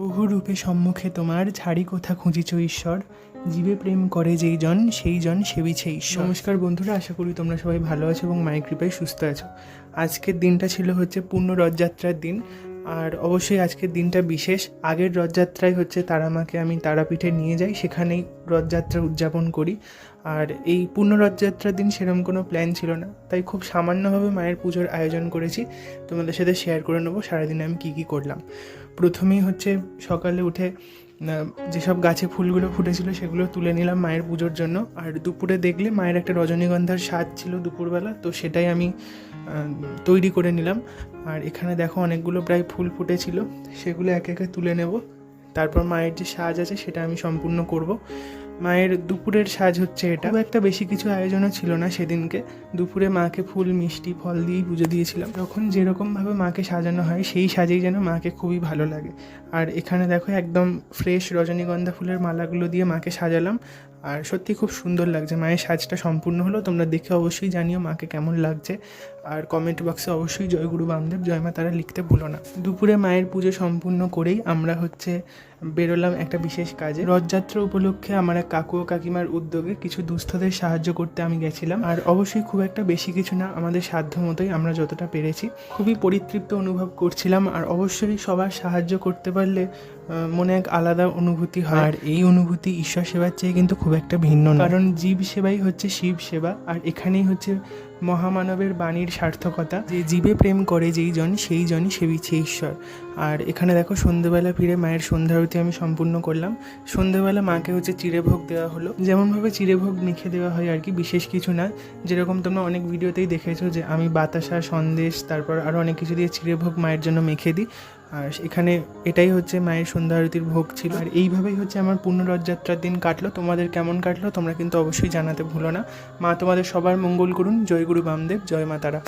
বহুরূপে সম্মুখে তোমার ছাড়ি কোথা খুঁজিছ ঈশ্বর, জীবে প্রেম করে যেই জন সেই জন সেবিছে ঈশ্বর। নমস্কার বন্ধুরা, আশা করি তোমরা সবাই ভালো আছো এবং মায়ের কৃপায় সুস্থ আছো। আজকের দিনটা ছিল পূর্ণ রথযাত্রার দিন, আর অবশ্যই আজকের দিনটা বিশেষ। আগের রথযাত্রায় তারা মাকে আমি তারাপীঠে নিয়ে যাই, সেখানেই রথযাত্রা উদযাপন করি। আর এই পূর্ণ রথযাত্রার দিন সেরকম কোনো প্ল্যান ছিল না, তাই খুব সামান্যভাবে মায়ের পুজোর আয়োজন করেছি। তোমাদের সাথে শেয়ার করে নেবো সারাদিনে আমি কী কী করলাম। প্রথমেই সকালে উঠে যেসব গাছে ফুলগুলো ফুটেছিল সেগুলো তুলে নিলাম মায়ের পুজোর জন্য। আর দুপুরে দেখলে মায়ের একটা রজনীগন্ধার স্বাদ ছিল দুপুরবেলা, তো সেটাই আমি তৈরি করে নিলাম। আর এখানে দেখো অনেকগুলো প্রায় ফুল ফুটেছিল, সেগুলো একে একে তুলে নেব। তারপর মায়ের যে সাজ আছে সেটা আমি সম্পূর্ণ করব। মায়ের দুপুরের সাজ এটা। খুব একটা বেশি কিছু আয়োজনও ছিল না সেদিনকে। দুপুরে মাকে ফুল মিষ্টি ফল দিয়েই পুজো দিয়েছিলাম। যখন যেরকমভাবে মাকে সাজানো হয় সেই সাজেই যেন মাকে খুবই ভালো লাগে। আর এখানে দেখো একদম ফ্রেশ রজনীগন্ধা ফুলের মালাগুলো দিয়ে মাকে সাজালাম, আর সত্যি খুব সুন্দর লাগছে। মায়ের সাজটা সম্পূর্ণ হলো, তোমরা দেখে অবশ্যই জানিও মাকে কেমন লাগছে। আর কমেন্ট বক্সে অবশ্যই জয় গুরু বামদেব জয় মা তারা লিখতে ভুলো না। দুপুরে মায়ের পুজো সম্পূর্ণ করেই আমরা বেরোলাম একটা বিশেষ কাজে। রথযাত্রা উপলক্ষে আমার এক কাকু ও কাকিমার উদ্যোগে কিছু দুস্থদের সাহায্য করতে আমি গেছিলাম। আর অবশ্যই খুব একটা বেশি কিছু না, আমাদের সাধ্য মতোই আমরা যতটা পেরেছি। খুবই পরিতৃপ্ত অনুভব করছিলাম। আর অবশ্যই সবার সাহায্য করতে পারলে মনে এক আলাদা অনুভূতি হয়। আর এই অনুভূতি ঈশ্বর সেবার চেয়ে কিন্তু খুব একটা ভিন্ন না, কারণ জীব সেবাই শিব সেবা। আর এখানেই মহামানবের বাণীর সার্থকতা, যে জীবে প্রেম করে যেই জন সেই জনই সেবিছে ঈশ্বর। আর এখানে দেখো সন্ধ্যেবেলা ফিরে মায়ের সন্ধ্যা আরতি আমি সম্পূর্ণ করলাম। সন্ধ্যেবেলা মাকে চিড়েভোগ দেওয়া হলো, যেমনভাবে চিড়েভোগ মেখে দেওয়া হয় আর কি, বিশেষ কিছু না। যেরকম তোমরা অনেক ভিডিওতেই দেখেছো যে আমি বাতাসা সন্দেশ তারপর আরও অনেক কিছু দিয়ে চিড়েভোগ মায়ের জন্য মেখে দিই। আর এখানে এটাই মায়ের সন্ধ্যা আরতির ভোগ ছিল। আর এইভাবেই আমার পূর্ণ রথযাত্রার দিন কাটলো। তোমাদের কেমন কাটলো তোমরা কিন্তু অবশ্যই জানাতে ভুলো না। মা তোমাদের সবার মঙ্গল করুন। জয় গুরু বামদেব জয় মা তারা।